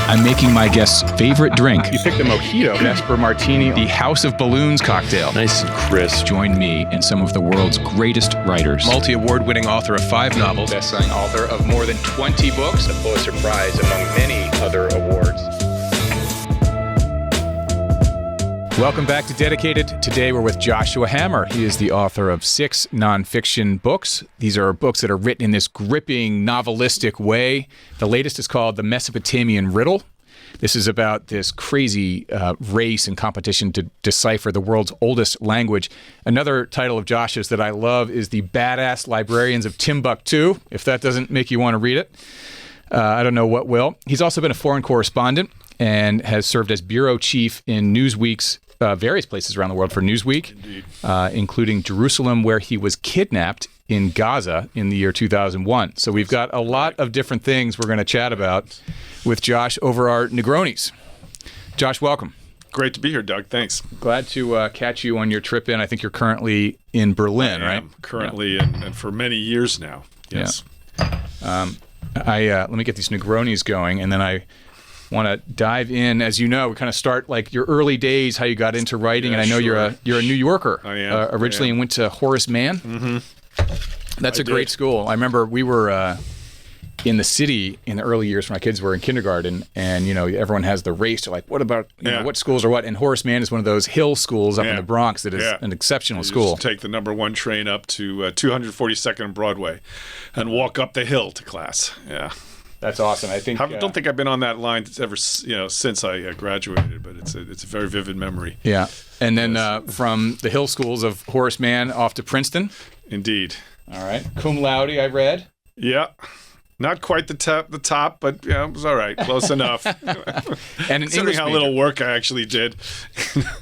I'm making my guest's favorite drink. You picked a mojito. Vesper Martini, the House of Balloons cocktail. Nice and crisp. Join me and some of the world's greatest writers. Multi-award-winning author of 5 novels. Best-selling author of more than 20 books. The Pulitzer Prize, among many other awards. Welcome back to Dedicated. Today we're with Joshua Hammer. He is the author of 6 nonfiction books. These are books that are written in this gripping, novelistic way. The latest is called The Mesopotamian Riddle. This is about this crazy race and competition to decipher the world's oldest language. Another title of Josh's that I love is The Badass Librarians of Timbuktu. If that doesn't make you want to read it, I don't know what will. He's also been a foreign correspondent and has served as bureau chief in Newsweek's various places around the world for Newsweek, including Jerusalem, where he was kidnapped in Gaza in the year 2001. So we've got a lot of different things we're going to chat about with Josh over our Negronis. Josh, welcome. Great to be here, Doug. Thanks. Glad to catch you on your trip in. I think you're currently in Berlin, right? Currently, and for many years now. Yes. Yeah. Let me get these Negronis going, and then I want to dive in. As you know, we kind of start like your early days, how you got into writing, and I know you're a New Yorker. I am. Originally, and went to Horace Mann. Mm-hmm. That's a great school. I remember we were in the city in the early years when my kids were in kindergarten, and everyone has the race to like, what about what schools are what? And Horace Mann is one of those hill schools up in the Bronx that is an exceptional school. Just take the number 1 train up to 242nd and Broadway, and walk up the hill to class. Yeah. That's awesome. I think don't think I've been on that line ever since I graduated, but it's a very vivid memory. Yeah, and then from the hill schools of Horace Mann off to Princeton. Indeed. All right, cum laude. I read. Yeah. Not quite the top, but it was all right, close enough. And an English how major. little work I actually did.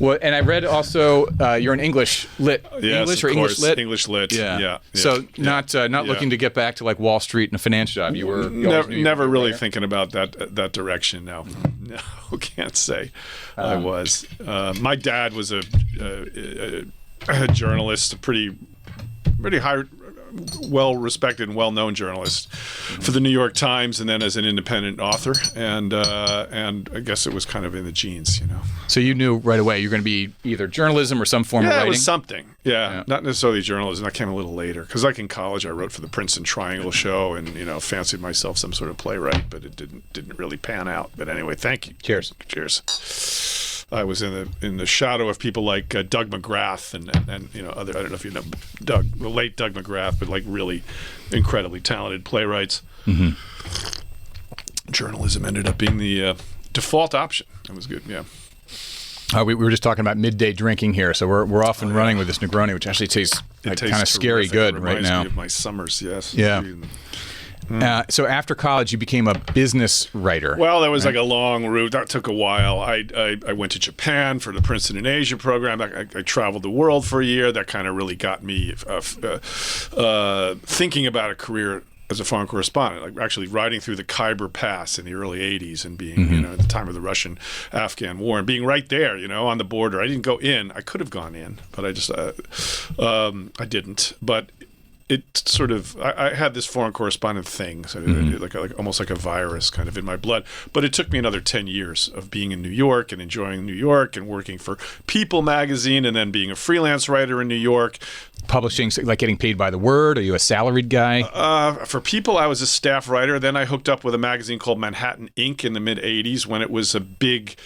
Well, and I read also you're an English lit. Yes, English of or course. English lit. English lit. Yeah. So not looking to get back to like Wall Street and a finance job. You were never really thinking about that direction. No, can't say I was. My dad was a journalist, a pretty high, well-respected and well-known journalist for the New York Times, and then as an independent author, and I guess it was kind of in the genes, So you knew right away you're going to be either journalism or some form of writing? Yeah, it was something. Yeah, not necessarily journalism. That came a little later, because like in college I wrote for the Princeton Triangle show, and fancied myself some sort of playwright, but it didn't really pan out. But anyway, thank you. Cheers. I was in the shadow of people like Doug McGrath and other, I don't know if you know the late Doug McGrath, but like really incredibly talented playwrights. Mm-hmm. Journalism ended up being the default option. It was good, yeah. We were just talking about midday drinking here, so we're off and running with this Negroni, which actually tastes kind of scary good right now. Me of my summers, yes. Yeah. So after college, you became a business writer. Well, that was like a long route. That took a while. I went to Japan for the Princeton in Asia program. I traveled the world for a year. That kind of really got me thinking about a career as a foreign correspondent, like actually riding through the Khyber Pass in the early 80s and being, at the time of the Russian-Afghan war, and being right there, on the border. I didn't go in. I could have gone in, but I just, I didn't. But it sort of, I had this foreign correspondent thing, so like almost like a virus kind of in my blood. But it took me another 10 years of being in New York and enjoying New York and working for People magazine, and then being a freelance writer in New York. Publishing, like getting paid by the word? Are you a salaried guy? For People, I was a staff writer. Then I hooked up with a magazine called Manhattan Inc. in the mid-'80s, when it was a big,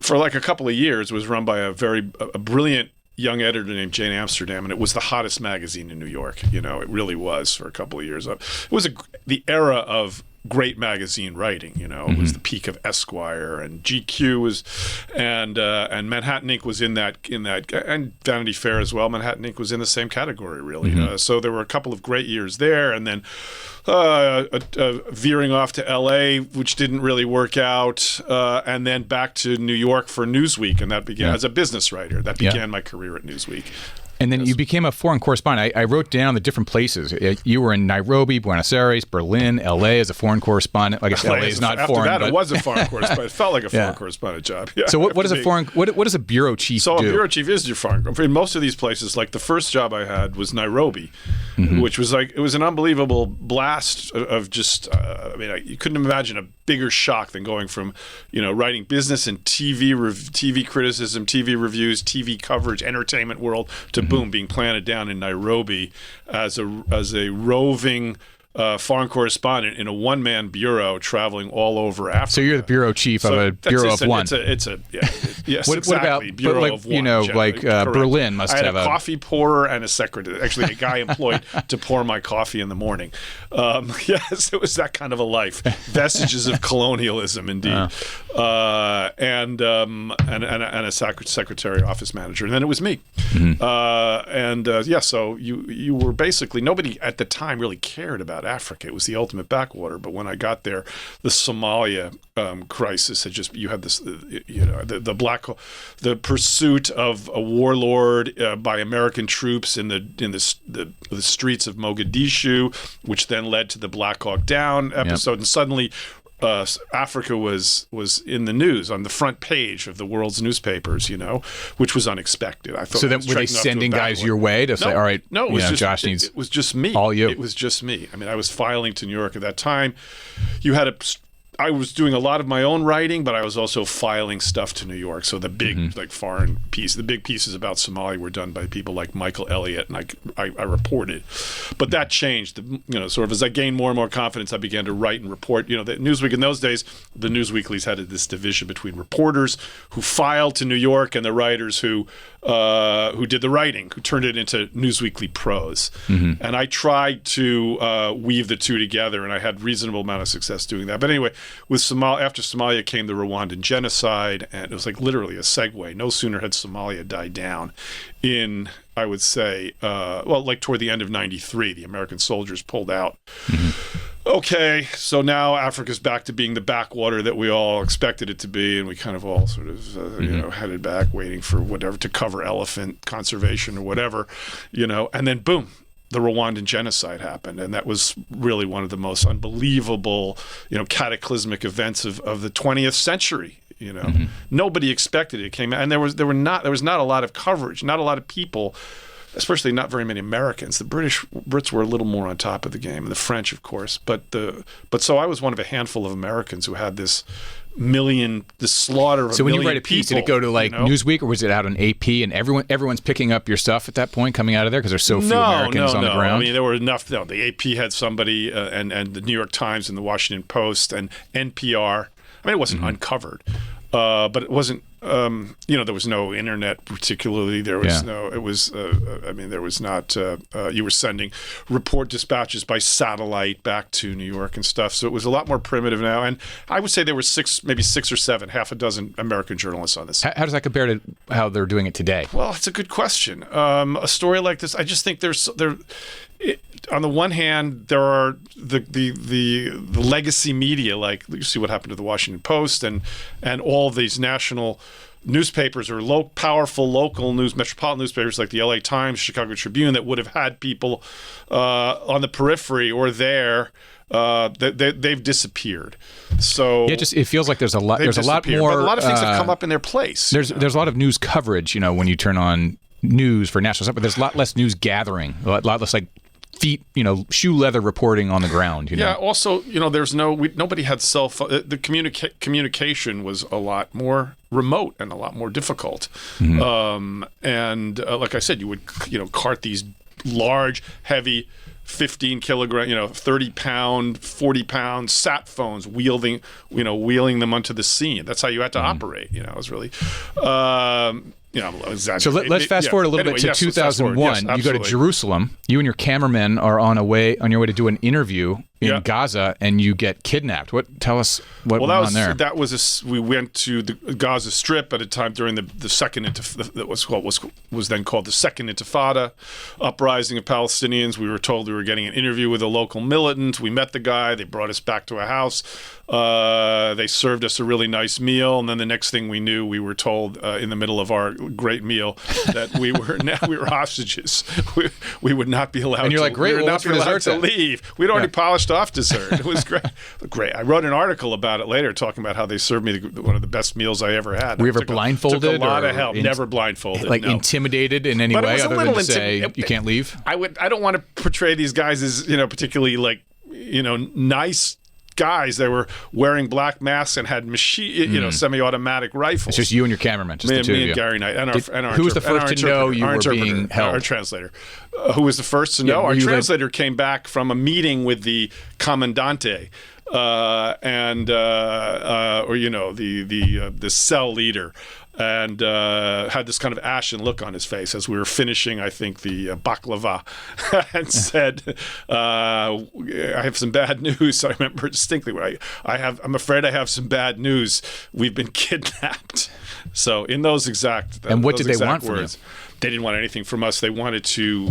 for like a couple of years, it was run by a brilliant young editor named Jane Amsterdam, and it was the hottest magazine in New York. It really was for a couple of years. It was the era of great magazine writing. It was the peak of Esquire, and GQ was, and Manhattan Inc. was in that, and Vanity Fair as well. Manhattan Inc. was in the same category, really. So there were a couple of great years there, and then veering off to LA, which didn't really work out, and then back to New York for Newsweek, and that began as a business writer. That began my career at Newsweek. And then you became a foreign correspondent. I wrote down the different places. You were in Nairobi, Buenos Aires, Berlin, LA as a foreign correspondent. I guess LA is not foreign. After that, it was a foreign correspondent. It felt like a foreign correspondent job. Yeah, so what does a bureau chief do? So a bureau chief is your foreign. In most of these places, like the first job I had was Nairobi, which was like, it was an unbelievable blast of just, you couldn't imagine a bigger shock than going from, writing business and TV criticism, TV reviews, TV coverage, entertainment world to boom, being planted down in Nairobi as a roving foreign correspondent in a one-man bureau traveling all over Africa. So you're the bureau chief of a bureau of one. Yes, what exactly. About, bureau like, of one. Berlin must have I had a coffee pourer and a secretary. Actually, a guy employed to pour my coffee in the morning. Yes, it was that kind of a life. Vestiges of colonialism, indeed. And a secretary, office manager, and then it was me. So you were basically, nobody at the time really cared about Africa. It was the ultimate backwater. But when I got there, the Somalia crisis had just, you had this, the pursuit of a warlord by American troops in the streets of Mogadishu, which then led to the Black Hawk Down episode, and suddenly Africa was in the news on the front page of the world's newspapers, which was unexpected. I thought. So then were they sending guys your way to say, all right, no, it was just, Josh needs it was just me. All you. It was just me. I mean, I was filing to New York at that time. I was doing a lot of my own writing, but I was also filing stuff to New York. So the big foreign piece, the big pieces about Somalia were done by people like Michael Elliott, and I reported. But that changed. Sort of as I gained more and more confidence, I began to write and report. The Newsweek in those days, the newsweeklies had this division between reporters who filed to New York and the writers who did the writing, who turned it into Newsweekly prose. And I tried to weave the two together, and I had reasonable amount of success doing that. But anyway, with after Somalia came the Rwandan genocide, and it was like literally a segue. No sooner had Somalia died down in, I would say, toward the end of '93, the American soldiers pulled out. Okay, so now Africa's back to being the backwater that we all expected it to be, and we kind of all sort of, headed back, waiting for whatever to cover elephant conservation or whatever, and then boom, the Rwandan genocide happened, and that was really one of the most unbelievable, cataclysmic events of the 20th century. Nobody expected it. It came out, and there was not a lot of coverage, not a lot of people, especially not very many Americans. The Brits were a little more on top of the game, and the French, of course. But so I was one of a handful of Americans who had this slaughter of a million people. So when you write a piece, did it go to Newsweek, or was it out on AP, and everyone's picking up your stuff at that point coming out of there because there's so few Americans on the ground? I mean, there were enough. No, the AP had somebody, and the New York Times and the Washington Post and NPR. I mean, it wasn't uncovered, but it wasn't. There was no internet particularly. There was no. It was. There was not. You were sending report dispatches by satellite back to New York and stuff. So it was a lot more primitive now. And I would say there were maybe six or seven, half a dozen American journalists on this. How does that compare to how they're doing it today? Well, it's a good question. A story like this, I just think on the one hand, there are the legacy media, like you see what happened to the Washington Post and all these national newspapers or powerful local metropolitan newspapers like the LA Times, Chicago Tribune, that would have had people on the periphery or there. They've disappeared. So it feels like there's a lot more. But a lot of things have come up in their place. There's a lot of news coverage, when you turn on news for national stuff, but there's a lot less news gathering, a lot less like feet, shoe leather reporting on the ground. Yeah. Also, there's nobody had cell phone. The communication was a lot more remote and a lot more difficult. And like I said, you would cart these large, heavy 15 kilogram, 30 pound, 40 pound sat phones, wheeling them onto the scene. That's how you had to operate. It was really. So let's fast forward a little bit to 2001. Yes, you go to Jerusalem. You and your cameraman are on your way to do an interview in Gaza, and you get kidnapped. Tell us what went on there. We went to the Gaza Strip at a time during the second that was then called the Second Intifada uprising of Palestinians. We were told we were getting an interview with a local militant. We met the guy. They brought us back to a house. They served us a really nice meal, and then the next thing we knew, we were told in the middle of our great meal that we were hostages. We would not be allowed. And you're to, like, great, we would well, not what's be for allowed dessert to then? leave. We'd already polished off dessert. It was great. Great. I wrote an article about it later, talking about how they served me one of the best meals I ever had. Were you ever Took blindfolded? Took a lot or of help. Never blindfolded. Like no. intimidated in any But it way was a other little than to say intimi- you can't leave? I don't want to portray these guys as, particularly like, nice guys. They were wearing black masks and had semi-automatic rifles. It's just you and your cameraman, just the two of me you. and Gary Knight, and our who was the and our first to know interpreter, you our were interpreter, being held? Our translator. Who was the first to know? were Our you translator came back from a meeting with the commandante, the cell leader, and had this kind of ashen look on his face as we were finishing, I think, the baklava, and said, "I have some bad news." I remember distinctly. I'm afraid I have some bad news. We've been kidnapped. So in those exact And what those did they exact want words, from you? They didn't want anything from us. They wanted to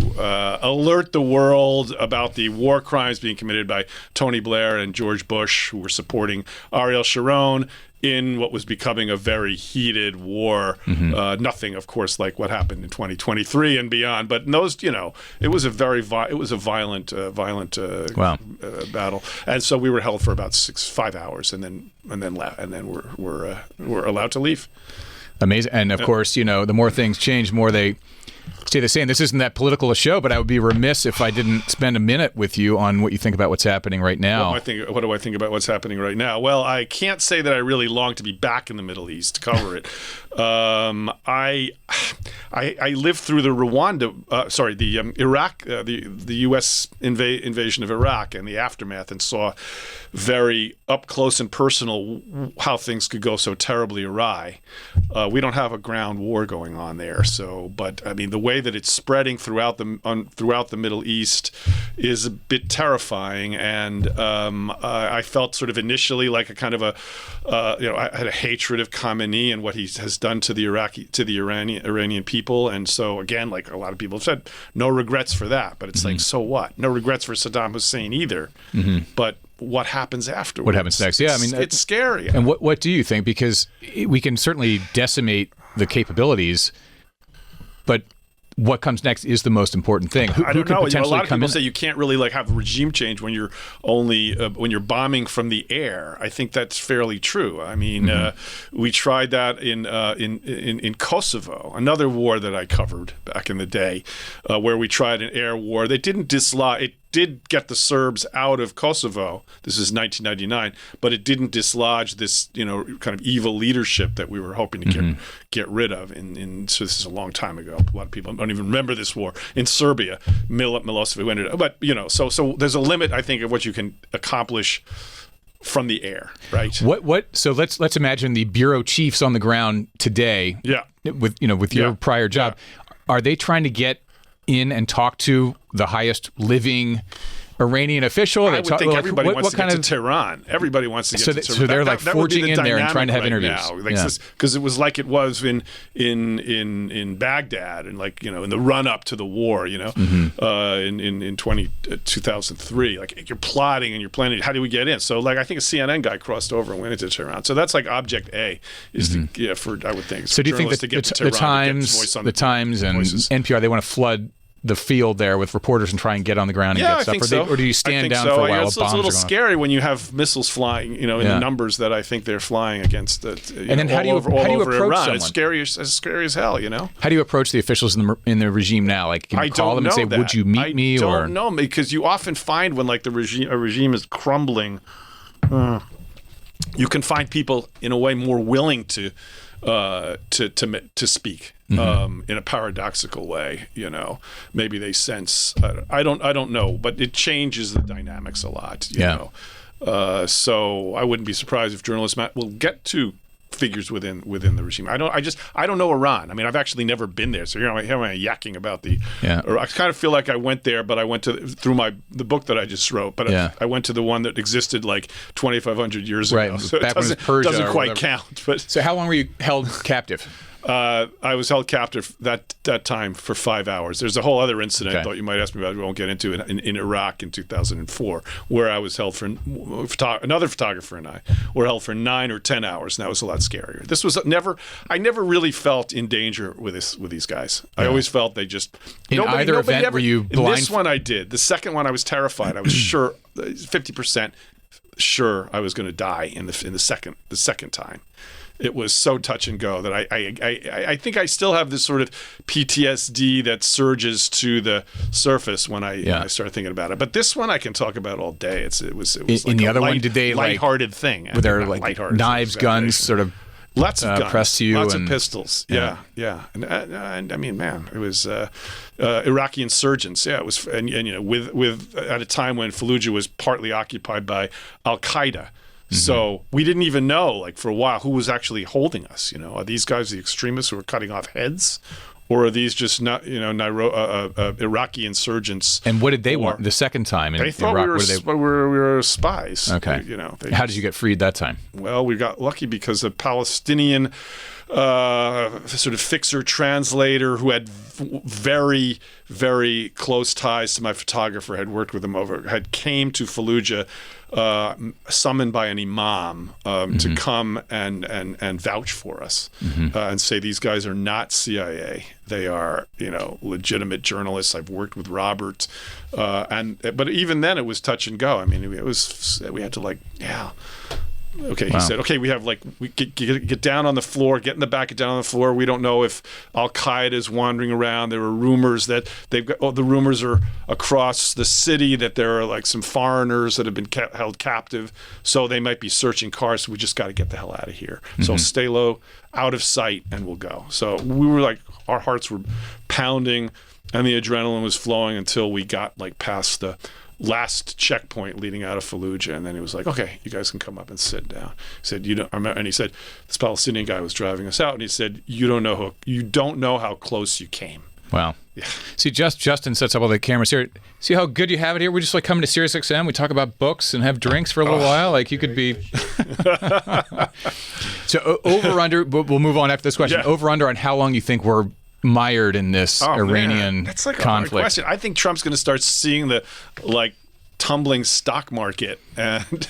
alert the world about the war crimes being committed by Tony Blair and George Bush, who were supporting Ariel Sharon in what was becoming a very heated war. Nothing, of course, like what happened in 2023 and beyond. But in those, it was a violent battle. And so we were held for about 5 hours, and then we're allowed to leave. Amazing. And of course, the more things change, the more they stay the same. This isn't that political a show, but I would be remiss if I didn't spend a minute with you on what you think about what's happening right now. What do I think about what's happening right now? Well, I can't say that I really long to be back in the Middle East to cover it. I lived through the Iraq, the U.S. invasion of Iraq and the aftermath, and saw very up close and personal how things could go so terribly awry. We don't have a ground war going on there, but I mean the way that it's spreading throughout the Middle East is a bit terrifying, and I felt sort of initially like a kind of I had a hatred of Khamenei and what he has done to the Iranian people, and so again, like a lot of people have said, no regrets for that. But it's like, so what? No regrets for Saddam Hussein either. But what happens afterwards? What happens next? Yeah, I mean, it's scary. And what do you think? Because we can certainly decimate the capabilities, but what comes next is the most important thing. Who I don't could know. potentially A lot of come people in? say you can't really have regime change when you're only when you're bombing from the air. I think that's fairly true. I mean, we tried that in Kosovo, another war that I covered back in the day, where we tried an air war. They didn't dislodge it. Did get the Serbs out of Kosovo. This is 1999, but it didn't dislodge this, kind of evil leadership that we were hoping to get rid of. So this is a long time ago. A lot of people don't even remember this war in Serbia. Milosevic ended up, but so there's a limit, I think, of what you can accomplish from the air, right? So let's imagine the bureau chiefs on the ground today. Yeah. With your prior job, are they trying to get in and talk to the highest living Iranian official? I would think everybody wants to get to Tehran. Everybody wants to get to Tehran. So they're that forging in there and trying to have interviews. Because it was like it was in Baghdad and in the run up to the war, in 2003. Like you're plotting and you're planning. How do we get in? So I think a CNN guy crossed over and went into Tehran. So that's object A is I would think. So do you think that the Times and NPR, they want to flood the field there with reporters and try and get on the ground and get stuff? I think so. Or do you stand down for a while? It's a little scary when you have missiles flying, in the numbers that I think they're flying against. And then how do you approach Iran. someone? It's scary as hell, How do you approach the officials in the regime now? Can you call them and say, "Would you meet me?" I don't know, because you often find when a regime is crumbling, you can find people in a way more willing to speak. In a paradoxical way, maybe they sense. I don't know, but it changes the dynamics a lot. You know, so I wouldn't be surprised if journalists will get to figures within the regime. I don't know Iran. I mean, I've actually never been there, so here I am yakking about the. I kind of feel like I went there, but I went through the book that I just wrote. But I went to the one that existed 2,500 years ago. So back it when it was Persia doesn't quite whatever. count. But so how long were you held captive? I was held captive that time for 5 hours. There's a whole other incident I thought you might ask me about. We won't get into it in Iraq in 2004, where I was held for another photographer and I were held for 9 or 10 hours, and that was a lot scarier. This was I never really felt in danger with these guys. I always felt they just in either event were you blind? In this one I did. The second one I was terrified. I was sure 50% sure I was going to die in the second time. It was so touch and go that I think I still have this sort of PTSD that surges to the surface when I start thinking about it. But this one I can talk about all day. It was like in the other one, did they lighthearted thing? Were there like knives, guns, sort of lots of guns, pressed to you, lots of pistols? Yeah. And I mean, man, it was Iraqi insurgents. Yeah, it was, and with at a time when Fallujah was partly occupied by Al Qaeda. So we didn't even know, like, for a while, who was actually holding us. Are these guys the extremists who are cutting off heads, or are these just not, Iraqi insurgents? And what did they want the second time in they thought Iraq? we were spies. Okay. How did you get freed that time? Well, we got lucky because a Palestinian sort of fixer translator who had very, very close ties to my photographer, had worked with him had came to Fallujah, summoned by an imam to come and vouch for us and say these guys are not CIA. They are, legitimate journalists. I've worked with Robert, but even then it was touch and go. I mean, we had to Okay, he said, okay, we get down on the floor, get in the back, get down on the floor. We don't know if Al Qaeda is wandering around. There are rumors that the rumors are across the city that there are like some foreigners that have been held captive. So they might be searching cars. So we just got to get the hell out of here. So stay low, out of sight, and we'll go. So we were like, our hearts were pounding and the adrenaline was flowing until we got like past the last checkpoint leading out of Fallujah, and then he was like, "Okay, you guys can come up and sit down." He said, "You don't." And he said, "This Palestinian guy was driving us out," and he said, "You don't know how close you came." Wow. Yeah. See, Justin sets up all the cameras here. See how good you have it here? We just like come to SiriusXM. We talk about books and have drinks for a little while. Like you could be. So over under. We'll move on after this question. Yeah. Over under on how long you think we're mired in this Iranian That's like conflict. A hard question. I think Trump's going to start seeing the tumbling stock market and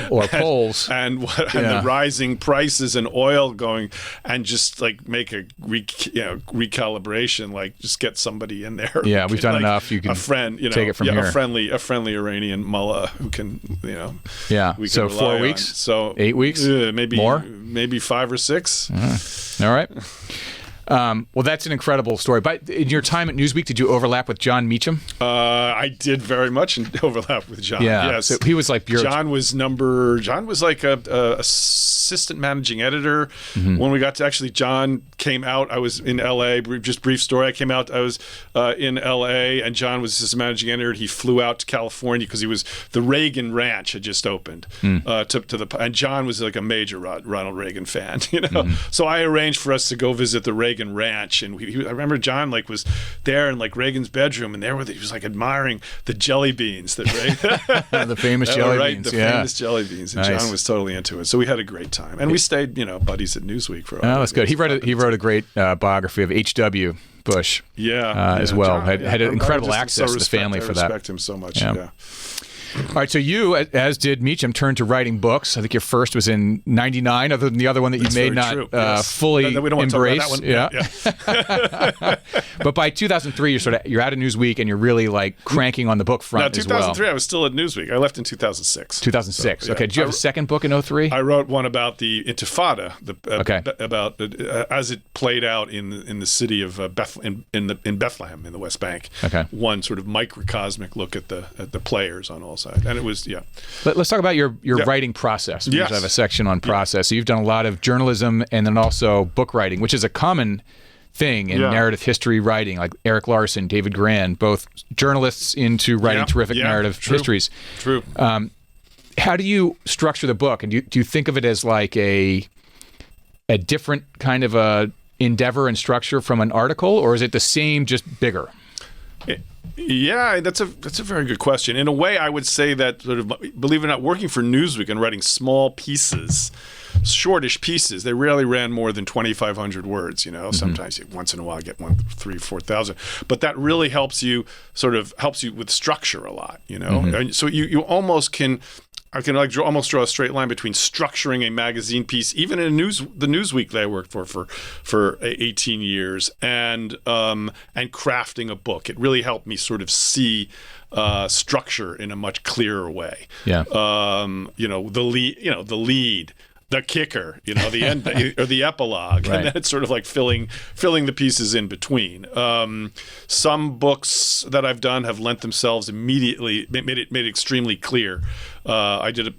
polls and the rising prices and oil going, and just like make a recalibration, like just get somebody in there. Yeah, we've done enough. You can a friend, take it from here. A friendly Iranian mullah who can, Yeah. we can So 4 rely weeks. on. So 8 weeks. Maybe more. Maybe 5 or 6. All right. Well, that's an incredible story. But in your time at Newsweek, did you overlap with Jon Meacham? I did very much overlap with Jon. Yeah. Yes. So he was like Jon was like a assistant managing editor. When we got to Jon came out. I was in L.A. Just brief story. I came out. I was in L.A. and Jon was assistant managing editor. He flew out to California because the Reagan Ranch had just opened. And Jon was like a major Ronald Reagan fan. So I arranged for us to go visit the Reagan Ranch, and I remember Jon was there in Reagan's bedroom, and he was like admiring the jelly beans that the famous jelly beans. Famous jelly beans, and Nice. Jon was totally into it. So we had a great time, and we stayed, buddies at Newsweek for. Oh, that's good. He wrote a great biography of H.W. Bush. As well. Jon, had incredible I access to the family for that. I respect him so much. Yeah. All right, so you, as did Meacham, turned to writing books. I think your first was in '99, other than the other one that you may not fully we don't embrace. Want to talk about that one. Yeah. But by 2003, you're out of Newsweek, and you're really like cranking on the book front as well. 2003, I was still at Newsweek. I left in 2006. 2006. So, okay. Did you have a second book in 2003? I wrote one about the Intifada, about as it played out in the city of Bethlehem, in Bethlehem, in the West Bank. Okay. One sort of microcosmic look at the players on all sides, and it was Let's talk about your writing process. Because I have a section on process. So you've done a lot of journalism and then also book writing, which is a common thing in narrative history writing, like Eric Larson, David Gran, both journalists into writing terrific narrative histories. True. How do you structure the book? And do you think of it as like a different kind of a endeavor and structure from an article, or is it the same, just bigger? Yeah, that's a very good question. In a way, I would say that sort of, believe it or not, working for Newsweek and writing small pieces shortish pieces. They rarely ran more than 2,500 words. Sometimes once in a while I get 3,000-4,000, but that really helps you with structure a lot. And so you almost can. I can almost draw a straight line between structuring a magazine piece, even in the Newsweek that I worked for 18 years, and crafting a book. It really helped me sort of see structure in a much clearer way. Yeah. The lead, the kicker, the end or the epilogue, right. And then it's sort of like filling the pieces in between. Some books that I've done have lent themselves immediately, made it extremely clear. The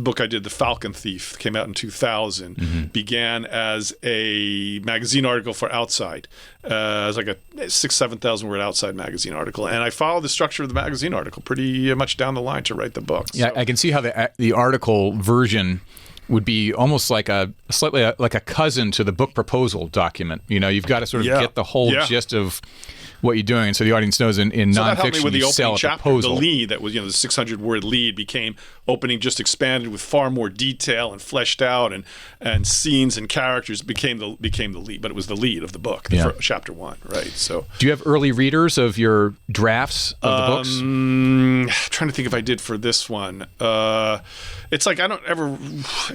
book I did, The Falcon Thief, came out in 2000, began as a magazine article for Outside. It's like a 6,000-7,000 word Outside magazine article, and I followed the structure of the magazine article pretty much down the line to write the book. Yeah, so I can see how the article version would be almost like slightly like a cousin to the book proposal document. You've got to sort of get the whole gist of what you're doing, and so the audience knows in nonfiction that helped me with the you opening sell a chapter. proposal. The lead that was the 600-word lead became opening, just expanded with far more detail and fleshed out, and scenes and characters became the lead. But it was the lead of the book, chapter 1, right? So, do you have early readers of your drafts of the books? I'm trying to think if I did for this one. It's like I don't ever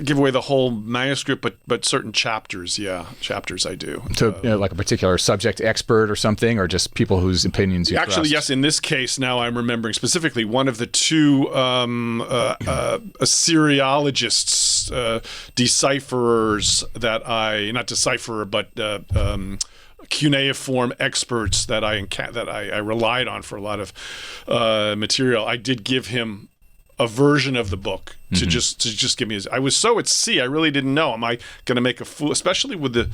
give away the whole manuscript, but certain chapters, chapters I do. So, like a particular subject expert or something, or just people whose opinions you actually trust? Yes. In this case, now I'm remembering specifically one of the two Assyriologists, decipherers that cuneiform experts that I relied on for a lot of material. I did give him a version of the book to just give me I was so at sea, I really didn't know, am I going to make a fool, especially with the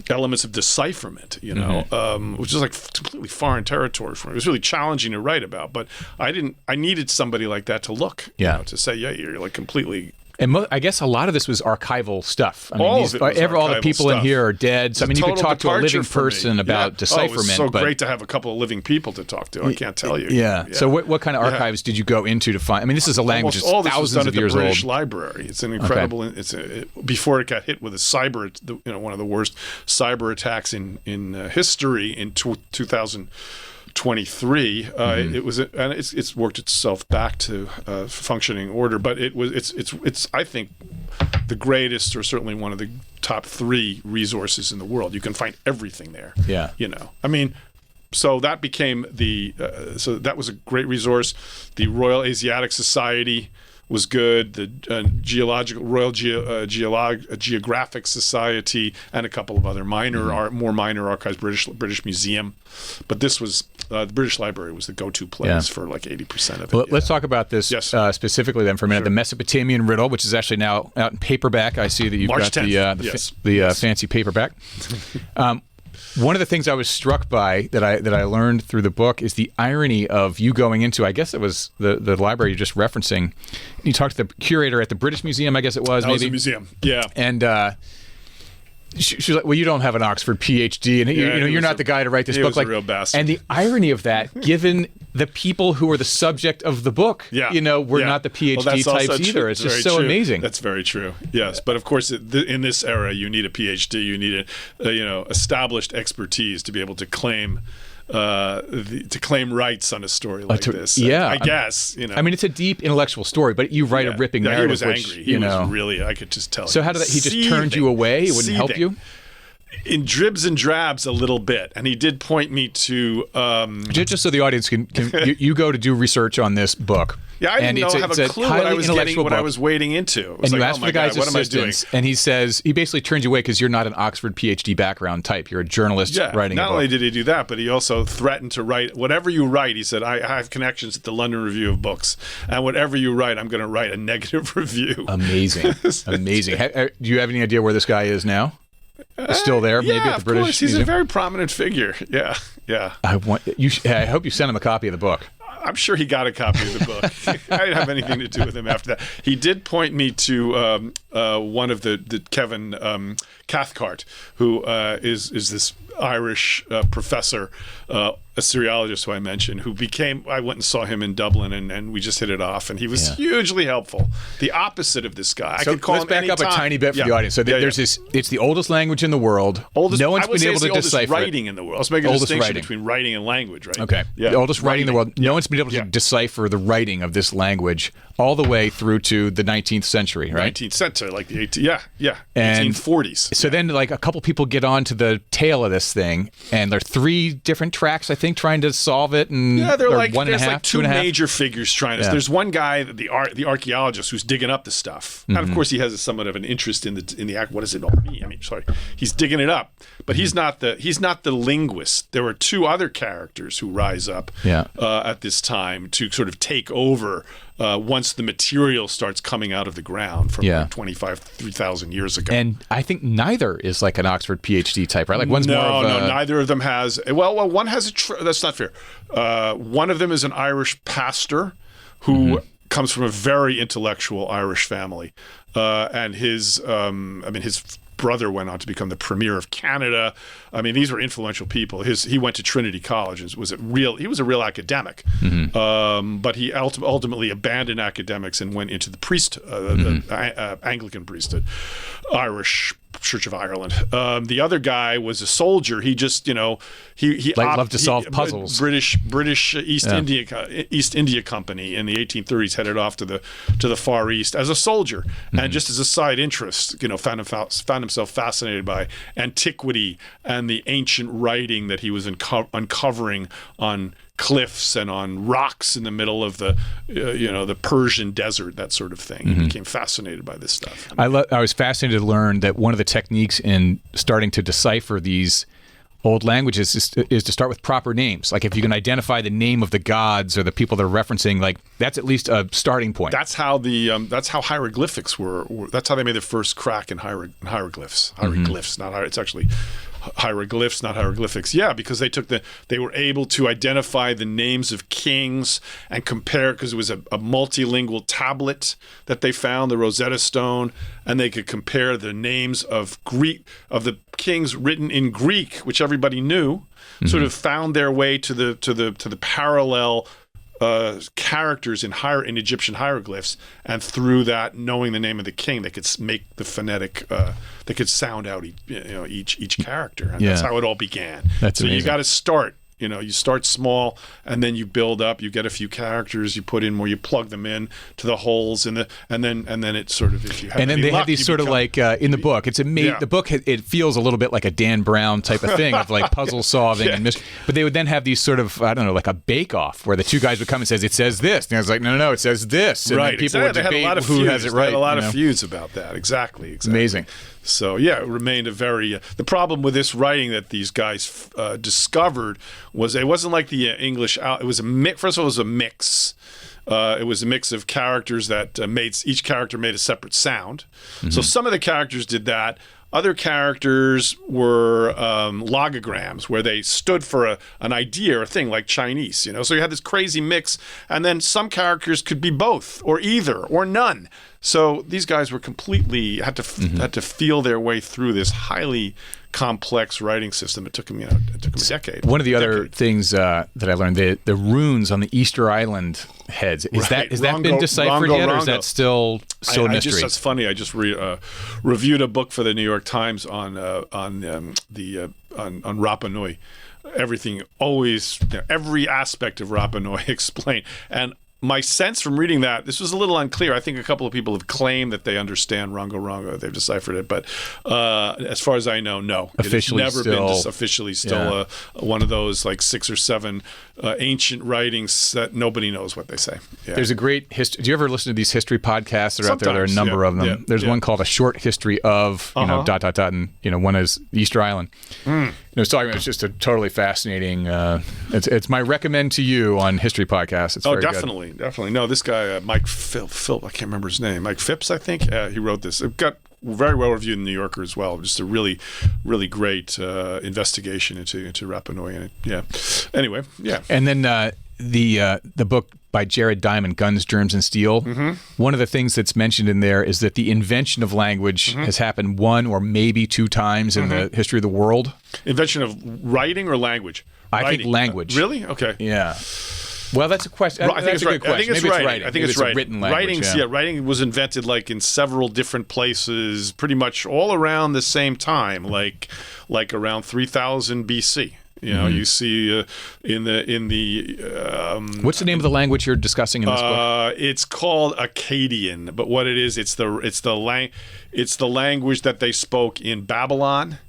elements of decipherment, which is like completely foreign territory for me. It was really challenging to write about, but I needed somebody like that to look, to say, you're like completely. And I guess a lot of this was archival stuff. I mean, all of it was all the archival people stuff. in here are dead. So, I mean, you could talk to a living person about decipherment. It was so great to have a couple of living people to talk to. I can't tell you. Yeah. So what kind of archives did you go into to find? I mean, this is a language that's all this was thousands done of at the years British old. Library. It's an incredible. Before it got hit with a cyber, one of the worst cyber attacks in history in 2023. It was, and it's worked itself back to functioning order. But it's I think the greatest, or certainly one of the top 3 resources in the world. You can find everything there. Yeah. I mean, so that became so that was a great resource. The Royal Asiatic Society was good. The Royal Geographic Society, and a couple of other more minor archives, British Museum. But this was the British Library was the go-to place for like 80% of it. Well, let's talk about this specifically then for a minute. Sure. The Mesopotamian Riddle, which is actually now out in paperback. I see that you've March got 10th. the fancy paperback. One of the things I was struck by that I learned through the book is the irony of you going into, I guess it was the library you're just referencing. You talked to the curator at the British Museum, I guess it was. That was a museum, yeah. And she's like, well, you don't have an Oxford PhD, and you're not the guy to write this book. Was a real bastard. And the irony of that, given the people who are the subject of the book, were not the PhD types either. It's just so amazing. That's very true. Yes, but of course, in this era, you need a PhD. You need established expertise to be able to claim. To claim rights on a story like this. I guess. I mean, it's a deep intellectual story, but you write a ripping narrative. He was angry. He was really, I could just tell. So how did he just turned you away? He wouldn't help you? In dribs and drabs a little bit, and he did point me to just so the audience can you go to do research on this book. Yeah, I didn't have a clue what I was getting, what I was wading into. And you asked for the guy's assistance, and he basically turns you away because you're not an Oxford PhD background type. You're a journalist writing a book. Not only did he do that, but he also threatened to write whatever you write. He said, I have connections at the London Review of Books, and whatever you write, I'm going to write a negative review. Amazing. Amazing. Do you have any idea where this guy is now? Still there, maybe at the British Museum? He's a very prominent figure. Yeah. I hope you sent him a copy of the book. I'm sure he got a copy of the book. I didn't have anything to do with him after that. He did point me to one of the Kevin Cathcart, who is this Irish professor, a Syriologist who I mentioned, I went and saw him in Dublin, and we just hit it off, and he was hugely helpful. The opposite of this guy. So I could call let's him back up anytime. a tiny bit for the audience. So there's this, it's the oldest language in the world. No one's been able to decipher writing in the world. Let's make a distinction between writing and language, right? Okay. Yeah. The oldest writing in the world. No one's been able to decipher the writing of this language all the way through to the 19th century, right? 19th century, like the 1840s. So then, like, a couple people get on to the tail of this thing, and there are 3 different tracks, I think, trying to solve it. And they're like, one and a there's half, like 2 major figures trying to. Yeah. There's one guy, the archaeologist, who's digging up the stuff, and of course he has somewhat of an interest in the act. What does it all mean? I mean, sorry, he's digging it up, but he's not the linguist. There were 2 other characters who rise up at this time to sort of take over. Once the material starts coming out of the ground from 3,000 years ago. And I think neither is like an Oxford PhD type, right? Like one's more of a... No, neither of them has... Well, one has that's not fair. One of them is an Irish pastor who comes from a very intellectual Irish family. And his brother went on to become the Premier of Canada. I mean, these were influential people. He went to Trinity College and he was a real academic. But he ultimately abandoned academics and went into the priesthood, the Anglican priesthood, Irish Church of Ireland. The other guy was a soldier. He just, he loved to solve puzzles. British East India Company in the 1830s headed off to the Far East as a soldier, and just as a side interest, found himself fascinated by antiquity and the ancient writing that he was uncovering on cliffs and on rocks in the middle of the Persian desert, that sort of thing. He became fascinated by this stuff. I was fascinated to learn that one of the techniques in starting to decipher these old languages is to start with proper names. Like if you can identify the name of the gods or the people they're referencing, like that's at least a starting point. That's how hieroglyphics were. That's how they made their first crack in hieroglyphs. It's actually hieroglyphs, not hieroglyphics. Yeah, because they were able to identify the names of kings and compare, because it was a multilingual tablet that they found, the Rosetta Stone, and they could compare the names of the kings written in Greek, which everybody knew, sort of found their way to the parallel characters in Egyptian hieroglyphs, and through that, knowing the name of the king, they could make the phonetic. They could sound out each character, and that's how it all began. That's amazing. You got to start. You start small, and then you build up. You get a few characters, you put in more, you plug them in to the holes, and then it sort of, if you have and then any they luck, have these sort of like in the book. The book, it feels a little bit like a Dan Brown type of thing of like puzzle solving and but they would then have these sort of, I don't know, like a bake off where the 2 guys would come and says it says this, and I was like no, it says this, and right? Then people would debate who has it right. They had a lot of feuds about that. Exactly. Amazing. So it remained a very. The problem with this writing that these guys discovered was it wasn't like the English. It was a mix. First of all, it was a mix. It was a mix of characters that each character made a separate sound. So some of the characters did that. Other characters were logograms, where they stood for an idea or a thing, like Chinese. So you had this crazy mix, and then some characters could be both, or either, or none. So these guys were had to feel their way through this highly complex writing system. It took them a decade. One of the other things that I learned, the runes on the Easter Island heads, has that been deciphered yet, or is that still mystery? That's funny. I just reviewed a book for the New York Times on Rapa Nui. Everything, always, every aspect of Rapa Nui explained. And my sense from reading that, this was a little unclear. I think a couple of people have claimed that they understand Rongo Rongo. They've deciphered it. But as far as I know, no. Officially it's never been officially still one of those like 6 or 7 ancient writings that nobody knows what they say. Yeah. There's a great history. Do you ever listen to these history podcasts that are out there? There are a number of them. Yeah, There's one called A Short History of, and one is Easter Island. It's just a totally fascinating. It's my recommend to you on history podcasts. It's very definitely. No, this guy, Mike Philp, I can't remember his name. Mike Phipps, I think. He wrote this. It got very well reviewed in the New Yorker as well. Just a really, really great investigation into Rapa Nui. Anyway, yeah. And then the book by Jared Diamond, Guns, Germs, and Steel, one of the things that's mentioned in there is that the invention of language has happened one or maybe two times in the history of the world. Invention of writing or language? I think language. Really? Okay. Yeah. Well, that's a question. I think it's right. I think it's writing. I think it's right. Written language. Writing was invented like in several different places, pretty much all around the same time, like around 3000 BC. You know, you see in the what's the name of the language you're discussing in this book? It's called Akkadian, but what it is, it's the language that they spoke in Babylon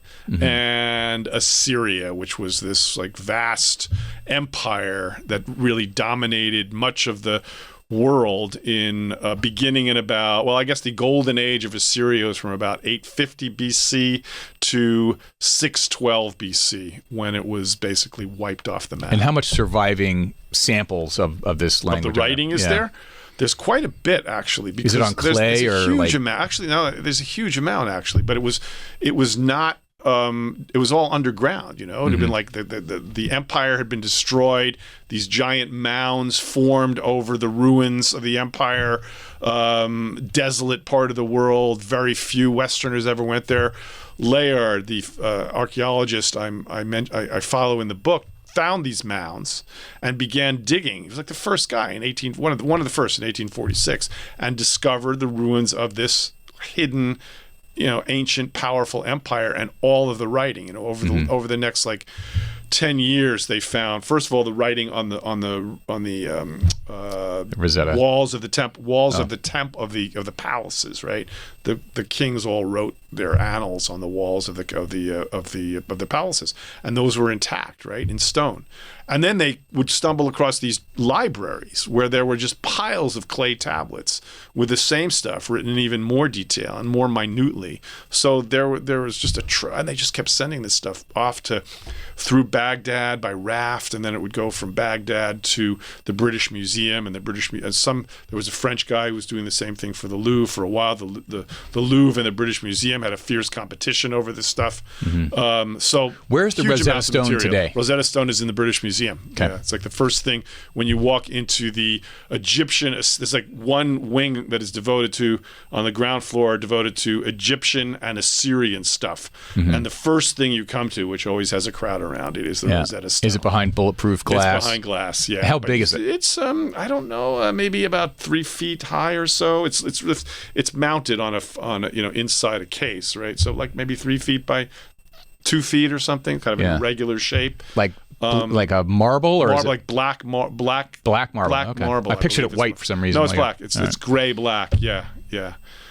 and Assyria, which was this like vast empire that really dominated much of the world in beginning in about, well, I guess the golden age of Assyria was from about 850 BC to 612 BC, when it was basically wiped off the map. And how much surviving samples of this language? Of the writing is there? There's quite a bit, actually. Is it on clay there's or a huge like amount? Actually, no, there's a huge amount, actually, but it was not. It was all underground, you know. It had been like the empire had been destroyed. These giant mounds formed over the ruins of the empire. Desolate part of the world. Very few Westerners ever went there. Layard, the archaeologist I follow in the book, found these mounds and began digging. He was like the first guy in one of the first in 1846, and discovered the ruins of this hidden, you know, ancient, powerful empire and all of the writing. You know, over the next like 10 years, they found, first of all, the writing on the Rosetta walls of the the palaces. Right, the kings all wrote their annals on the walls of the palaces, and those were intact, right, in stone. And then they would stumble across these libraries where there were just piles of clay tablets with the same stuff written in even more detail and more minutely. So there was just and they just kept sending this stuff off through Baghdad by raft, and then it would go from Baghdad to the British Museum, and there was a French guy who was doing the same thing for the Louvre for a while. The Louvre and the British Museum had a fierce competition over this stuff. So where's the Rosetta Stone today? Rosetta Stone is in the British Museum. Okay. Yeah, it's like the first thing when you walk into the Egyptian. There's like one wing that is on the ground floor, devoted to Egyptian and Assyrian stuff. And the first thing you come to, which always has a crowd around it, is the Rosetta Stone. Is it behind bulletproof glass? It's behind glass. Yeah. How big is it? It's I don't know, maybe about 3 feet high or so. It's mounted on a inside a case, right? So like maybe 3 feet by 2 feet or something, kind of in a regular shape. Like a marble, or is it like black marble? Black marble. I pictured it white for some reason. No, it's black. It's gray black. Yeah.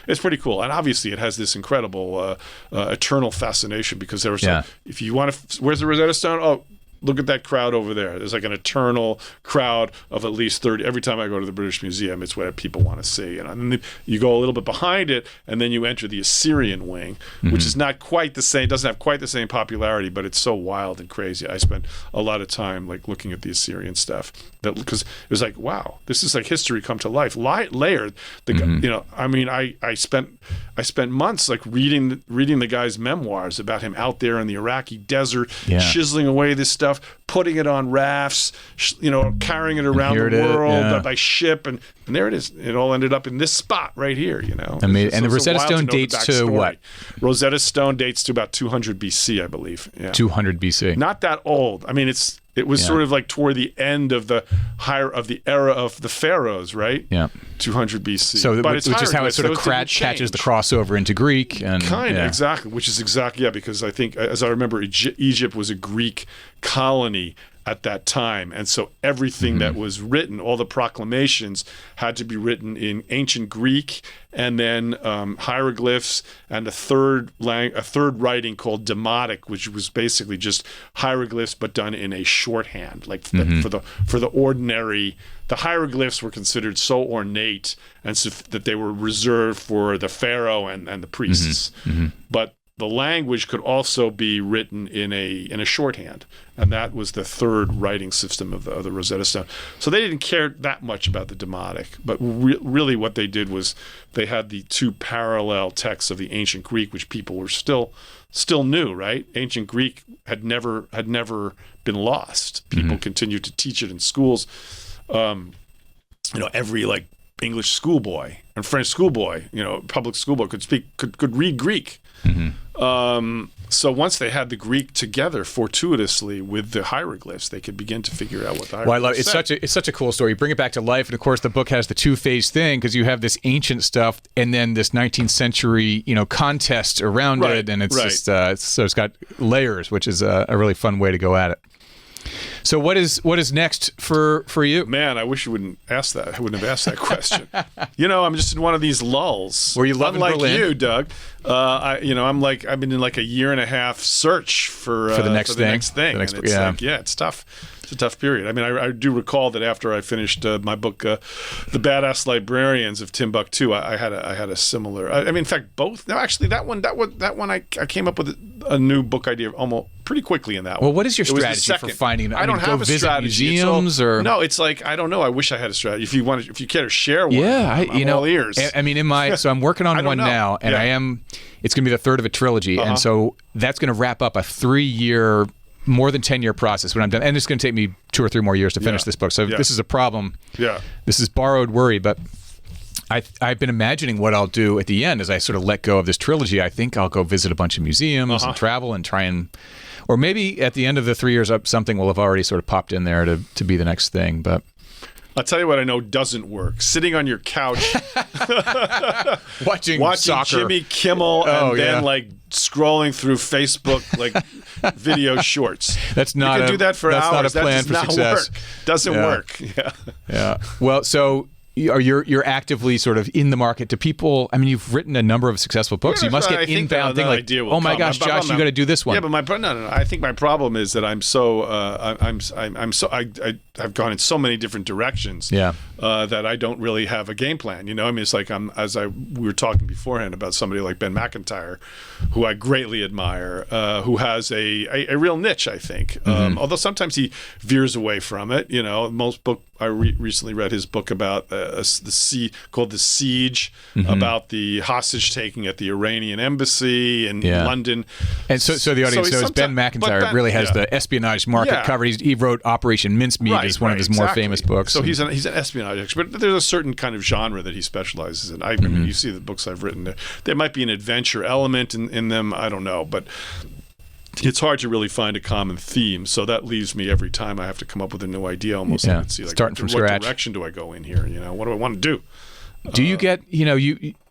It's pretty cool, and obviously it has this incredible eternal fascination, because there was if you want to, where's the Rosetta Stone? Oh, look at that crowd over there. There's like an eternal crowd of at least 30. Every time I go to the British Museum, it's what people want to see. And then you go a little bit behind it, and then you enter the Assyrian wing, which is not quite the same, doesn't have quite the same popularity, but it's so wild and crazy. I spent a lot of time like looking at the Assyrian stuff, because it was like, wow, this is like history come to life. Layered. I spent months like reading the guy's memoirs about him out there in the Iraqi desert, chiseling away this stuff, putting it on rafts, carrying it around the world by ship, and there it is. It all ended up in this spot right here, And the Rosetta Stone dates to what? Rosetta Stone dates to about 200 BC, I believe. Yeah. 200 BC. Not that old. I mean, it was sort of like toward the end of the era of the pharaohs, right? Yeah. 200 BC. So, but it's which is how it sort of catches the crossover into Greek, and exactly, which is exactly because I think, as I remember, Egypt was a Greek colony at that time, and so everything that was written, all the proclamations, had to be written in ancient Greek, and then hieroglyphs, and a third writing called Demotic, which was basically just hieroglyphs but done in a shorthand, like for the ordinary. The hieroglyphs were considered so ornate and so that they were reserved for the pharaoh and the priests, but the language could also be written in a shorthand, and that was the third writing system of the Rosetta Stone. So they didn't care that much about the Demotic, but really what they did was they had the two parallel texts of the ancient Greek, which people were still knew, right? Ancient Greek had never been lost. People continued to teach it in schools. Every English schoolboy and French schoolboy, public schoolboy could read Greek. So once they had the Greek together fortuitously with the hieroglyphs, they could begin to figure out what the hieroglyphs Well, I love said. it's such a cool story. You bring it back to life, and of course, the book has the two-phase thing because you have this ancient stuff and then this 19th century, contest around it, and it's just so it's got layers, which is a really fun way to go at it. So what is next for you? Man, I wish you wouldn't ask that. I wouldn't have asked that question. I'm just in one of these lulls. Were you loving Unlike Berlin? you, Doug. I've been in a year and a half search for the next thing. It's tough. It's a tough period. I mean, I do recall that after I finished my book, The Badass Librarians of Timbuktu, I had a similar. In fact, both. No, actually, that one, I came up with a new book idea almost pretty quickly in that one. Well, what is your It was the strategy for second. finding? I don't have a visit strategy. museums or no, it's I don't know. I wish I had a strategy. If you care to share one, yeah, I'm all ears. So I'm working on one know. now, and Yeah. it's going to be the third of a trilogy, and so that's going to wrap up a 3-year. More than 10-year process when I'm done, and it's going to take me 2 or 3 more years to finish this book. So this is a problem. Yeah, this is borrowed worry, but I've been imagining what I'll do at the end as I sort of let go of this trilogy. I think I'll go visit a bunch of museums and travel and try and, or maybe at the end of the 3 years, something will have already sort of popped in there to be the next thing. But I'll tell you what I know doesn't work: sitting on your couch, watching soccer. Jimmy Kimmel, and then scrolling through Facebook video shorts. That's not. You can do that for that's hours. Not a plan that does for not success. work. Doesn't work. Yeah. Yeah. Well, so. You're actively sort of in the market. Do people? I mean, you've written a number of successful books. You must get inbound thing like, "Oh my gosh, Josh, you got to do this one." Yeah, but no. I think my problem is that I'm so I've gone in so many different directions. Yeah. That I don't really have a game plan. It's like we were talking beforehand about somebody like Ben McIntyre, who I greatly admire, who has a real niche. I think, although sometimes he veers away from it. Most book. I recently read his book about called The Siege, about the hostage taking at the Iranian embassy in London. And so the audience knows Ben McIntyre really has the espionage market covered. He wrote Operation Mincemeat as one of his more famous books. So he's an espionage expert, but there's a certain kind of genre that he specializes in. I mean, you see the books I've written. There might be an adventure element in them. I don't know, but it's hard to really find a common theme, so that leaves me every time I have to come up with a new idea. Almost, I can see starting from what scratch. direction do I go in here? What do I want to do? Do you get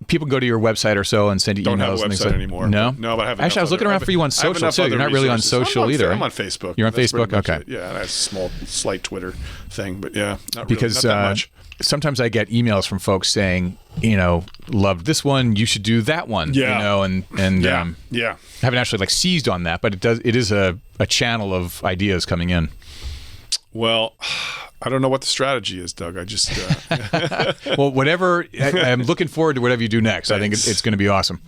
people go to your website or so and send you Don't emails? have a and things website like, anymore. No, but I have. Actually, I was looking around for you on social too. You're not really on social either. I'm on Facebook. You're on That's Facebook, pretty much okay? it. Yeah, and I have a slight Twitter thing, but yeah, not because really, not that much. Sometimes I get emails from folks saying, loved this one, you should do that one. Yeah. And yeah. I haven't actually seized on that, but it is a channel of ideas coming in. Well, I don't know what the strategy is, Doug. I just well, whatever. I'm looking forward to whatever you do next. Thanks. I think it's going to be awesome.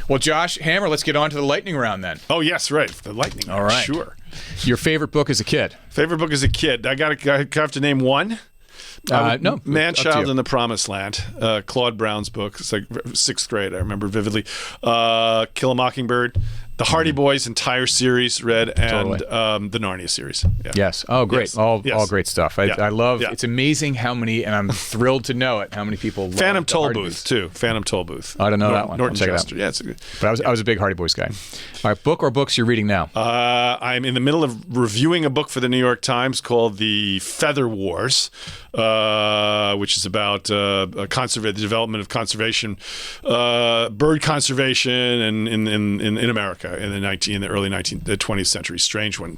Well, Josh Hammer, let's get on to the lightning round then. Oh yes, right. The lightning. All right. Sure. Your favorite book as a kid? Favorite book as a kid. I have to name one. No. Man-Child in the Promised Land, Claude Brown's book. It's like 6th grade. I remember vividly. Kill a Mockingbird, the Hardy Boys entire series read, and the Narnia series. Yeah. Yes. Oh, great. Yes. All great stuff. I love. Yeah. It's amazing how many, and I'm thrilled to know it. How many people love Phantom the Hardy Tollbooth Boys. too. Phantom Tollbooth. I don't know that one. Norton I'll check it out. Chester. Yeah, it's a good. But I was a big Hardy Boys guy. All right, book or books you're reading now? I'm in the middle of reviewing a book for the New York Times called The Feather Wars, which is about the development of conservation, bird conservation, and in America in the early 20th century. Strange one.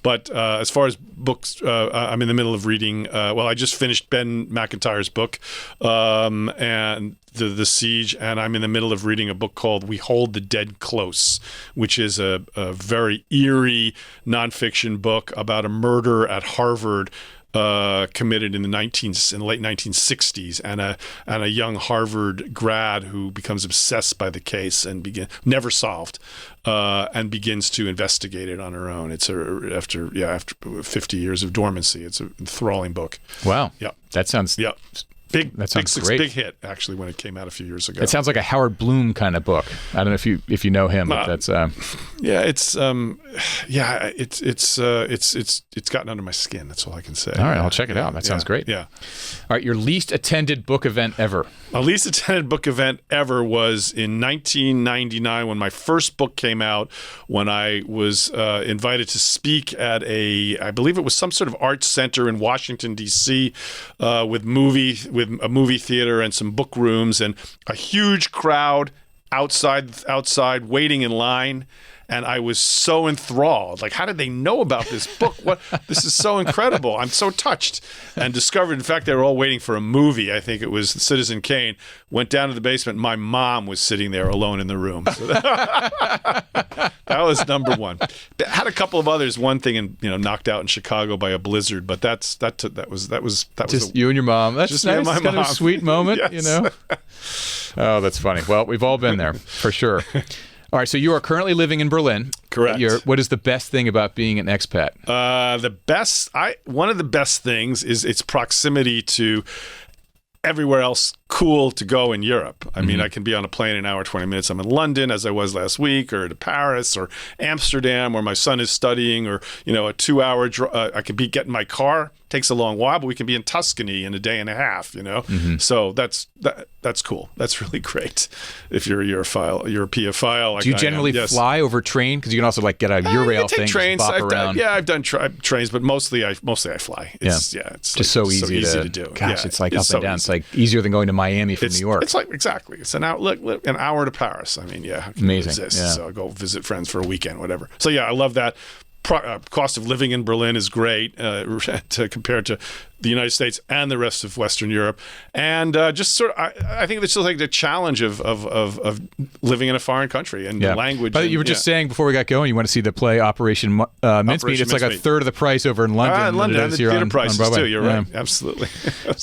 But as far as books, I'm in the middle of reading. I just finished Ben McIntyre's book, and the Siege, and I'm in the middle of reading a book called We Hold the Dead Close, which is a very eerie nonfiction book about a murder at Harvard committed in the late 1960s, and a young Harvard grad who becomes obsessed by the case and never solved, and begins to investigate it on her own. It's after 50 years of dormancy. It's a enthralling book. Wow. Yeah. That sounds. Yeah. That sounds great. Big hit, actually, when it came out a few years ago. It sounds like a Howard Bloom kind of book. I don't know if you know him, but that's it's gotten under my skin. That's all I can say. all right. I'll check it out. That sounds great. Yeah. All right. Your least attended book event ever? My least attended book event ever was in 1999 when my first book came out. When I was invited to speak at I believe it was some sort of art center in Washington D.C. With a movie theater and some book rooms and a huge crowd outside waiting in line. And I was so enthralled. Like, how did they know about this book? This is so incredible. I'm so touched. And discovered, in fact, they were all waiting for a movie. I think it was Citizen Kane. Went down to the basement. My mom was sitting there alone in the room. So that was number one. Had a couple of others. One thing, knocked out in Chicago by a blizzard. But that was just you and your mom. That's just nice. Me and my kind mom. of a sweet moment, Yes. Oh, that's funny. Well, we've all been there for sure. All right, so you are currently living in Berlin. Correct. What is the best thing about being an expat? One of the best things is its proximity to everywhere else cool to go in Europe. I mean, I can be on a plane in an hour, 20 minutes. I'm in London, as I was last week, or to Paris, or Amsterdam, where my son is studying, or, a 2-hour I could be getting my car. Takes a long while, but we can be in Tuscany in a day and a half, So that's cool. That's really great. If you're a Europeophile. Like do you generally fly over train? Because you can also get a Eurail thing. Trains. Bop around. I've done trains, but mostly I fly. It's just so easy to do. Gosh, it's like up and down. It's like easier than going to Miami from New York. It's like exactly. It's an hour to Paris. I mean, amazing. Yeah. So I'll go visit friends for a weekend, whatever. So I love that. Cost of living in Berlin is great compared to the United States and the rest of Western Europe, and just sort of, I think it's just like the challenge of living in a foreign country and the language. But you were just saying before we got going, you want to see the play Operation Mincemeat. It's like a third of the price over in London. London, and the theater prices on too. You're right, absolutely.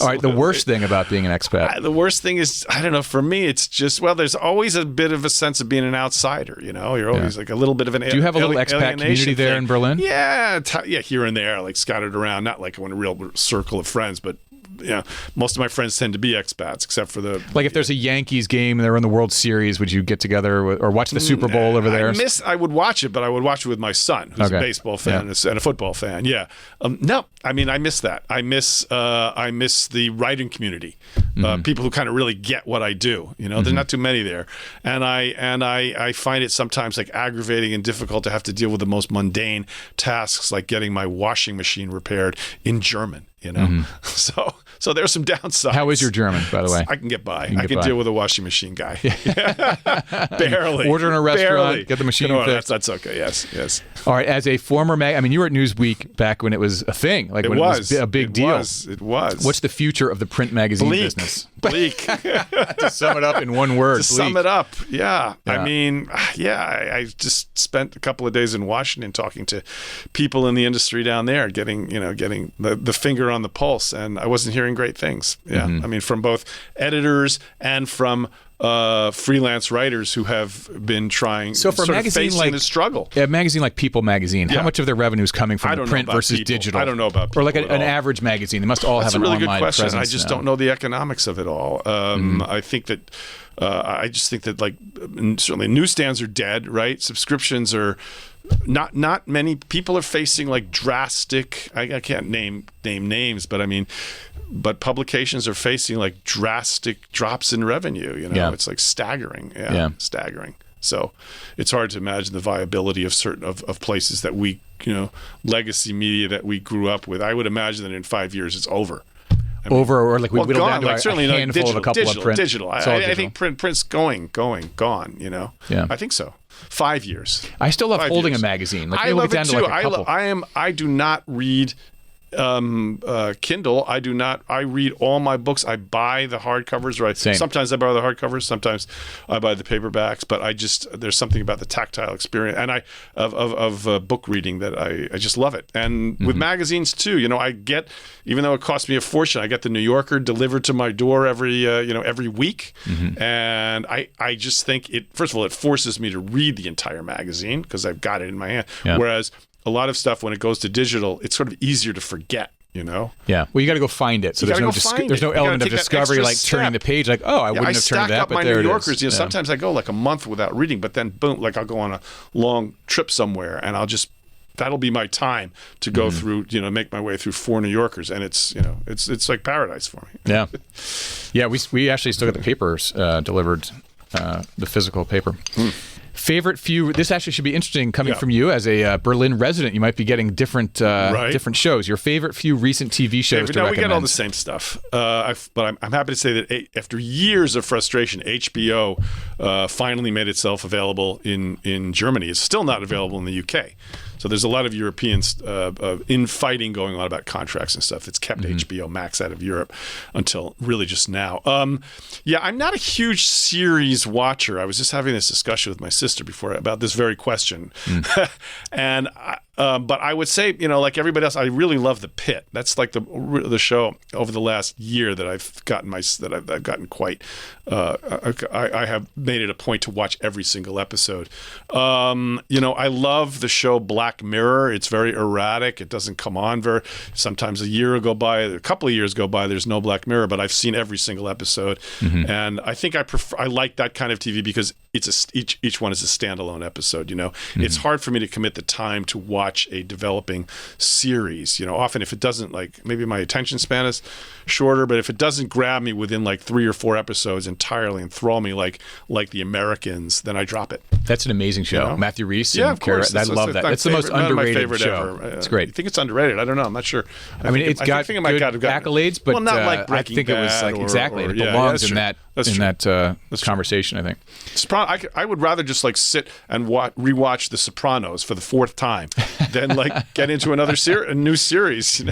All right, the worst thing about being an expat. The worst thing is, I don't know. For me, it's just there's always a bit of a sense of being an outsider. You're always like a little bit of an. Do you have a little expat community there in Berlin? Yeah, here and there, like scattered around. Not like in a real circle of friends, but most of my friends tend to be expats, except for the. Like if there's a Yankees game and they're in the World Series, would you get together or watch the Super Bowl over there? I would watch it, but I would watch it with my son, who's a baseball fan and a football fan. Yeah, no, I mean I miss that. I miss the writing community, people who kind of really get what I do. There's not too many there, and I find it sometimes like aggravating and difficult to have to deal with the most mundane tasks, like getting my washing machine repaired in German. So there's some downsides. How is your German, by the way? I can get by. I can deal with a washing machine guy. Barely. Order in a restaurant, get the machine fixed. That's okay. Yes. All right. As a former you were at Newsweek back when it was a thing, when it was a big deal. It was. What's the future of the print magazine business? Bleak. To sum it up in one word. Sum it up. Yeah. I mean, I just spent a couple of days in Washington talking to people in the industry down there, getting the finger on the pulse, and I wasn't hearing great things. I mean, from both editors and from freelance writers who have been trying. So for a magazine like the struggle, a magazine like People Magazine, how much of their revenue is coming from the print versus digital? I don't know about People or like an average magazine. They must all have an online presence. That's a really good question. I just don't know the economics of it all. I think that. I just think that certainly newsstands are dead, right? Subscriptions are not many people are facing like drastic. I can't name names, but I mean, but publications are facing like drastic drops in revenue. It's like staggering. Staggering. So it's hard to imagine the viability of certain of places that we, legacy media that we grew up with. I would imagine that in 5 years it's over. Or like we whittle down to certainly a handful digital, of a couple of print. Digital. I think print's gone. Yeah. I think so. 5 years. I still love holding a magazine. Like I love it too. I do not read Kindle. I do not. I read all my books. I buy the hardcovers. Right. Same. Sometimes I buy the hardcovers. Sometimes I buy the paperbacks. But there's something about the tactile experience and of book reading that I just love it. And with magazines too. I get, even though it costs me a fortune, I get the New Yorker delivered to my door every week. And I just think first of all, it forces me to read the entire magazine because I've got it in my hand. Yeah. Whereas a lot of stuff, when it goes to digital, it's sort of easier to forget, Yeah. Well, you got to go find it. So there's no element of discovery, like turning the page, like, I wouldn't have turned that, but there it is. I stack up my New Yorkers. Sometimes I go like a month without reading, but then boom, like I'll go on a long trip somewhere, and that'll be my time to go through, make my way through 4 New Yorkers, and it's like paradise for me. Yeah. Yeah. We actually still got the papers delivered, the physical paper. Favorite few. This actually should be interesting coming from you as a Berlin resident. You might be getting different shows. Your favorite few recent TV shows to recommend. We get all the same stuff. But I'm happy to say that after years of frustration, HBO finally made itself available in Germany. It's still not available in the UK. So there's a lot of Europeans infighting going on about contracts and stuff. It's kept HBO Max out of Europe until really just now. I'm not a huge series watcher. I was just having this discussion with my sister before about this very question. And but I would say, like everybody else, I really love The Pit. That's like the show over the last year that I've gotten quite. I have made it a point to watch every single episode. I love the show Black Mirror. It's very erratic. It doesn't come on sometimes a couple of years go by, there's no Black Mirror, but I've seen every single episode. And I think I like that kind of TV because each one is a standalone episode. It's hard for me to commit the time to watch a developing series. Often if it doesn't, like, maybe my attention span is shorter, but if it doesn't grab me within like 3 or 4 episodes entirely, enthrall me like The Americans, then I drop it. That's an amazing show. Matthew Rhys. Yeah, of course. I love that. It's the most underrated show. Ever. It's great. I think it's underrated. I don't know. I'm not sure. It's got good accolades, but not like I Breaking think it was Bad it belongs in that conversation, I think. I would rather just like sit and rewatch The Sopranos for the 4th time than like get into a new series.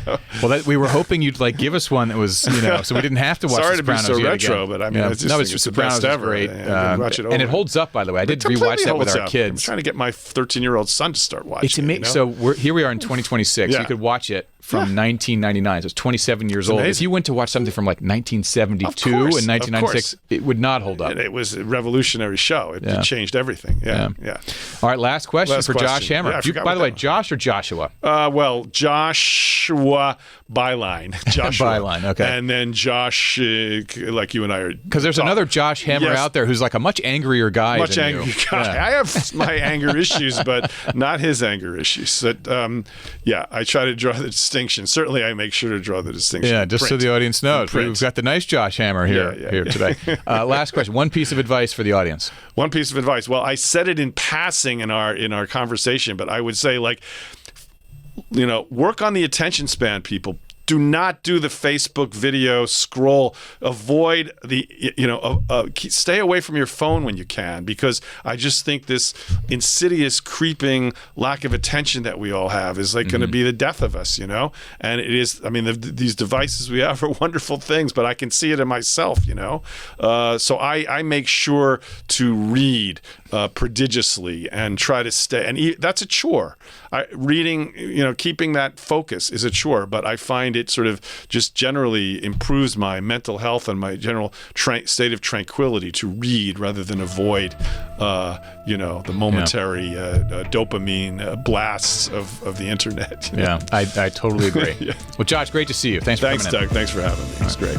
Well, we were hoping you'd like give us one that was so we didn't have to watch The Sopranos. Sorry to be so retro, again. but I mean, it's the Sopranos best ever. Great, and it holds up. By the way, I did rewatch that with our kids. I'm trying to get my 13-year-old son to start watching. It's amazing. So here we are in 2026. You could watch it from 1999. So it's 27 years old. If you went to watch something from like 1972 and 1996, it would not hold up. It was a revolutionary show. It changed everything. Yeah. All right, last question for Josh Hammer. By the way, Josh or Joshua? Well, Joshua Byline. Joshua. Byline, okay. And then Josh, like you and I are. Because there's another Josh Hammer out there who's like a much angrier guy much angrier guy. I have my anger issues, but not his anger issues. But, I try to draw the distinction. Certainly, I make sure to draw the distinction. Yeah, just so the audience knows. We've got the nice Josh Hammer here today. Last question. One piece of advice for the audience. One piece of advice. Well, I said it in passing in our conversation, but I would say, like, work on the attention span, people. Do not do the Facebook video scroll. Avoid stay away from your phone when you can, because I just think this insidious, creeping lack of attention that we all have is like going to be the death of us, And it is. I mean, these devices we have are wonderful things, but I can see it in myself, So I make sure to read prodigiously and try to stay. And that's a chore. Reading, keeping that focus is a chore, but I find it sort of just generally improves my mental health and my general state of tranquility to read rather than avoid, the momentary dopamine blasts of the internet. I totally agree. Well, Josh, great to see you. Thanks for coming in. Thanks, Doug. Thanks for having me. It's great.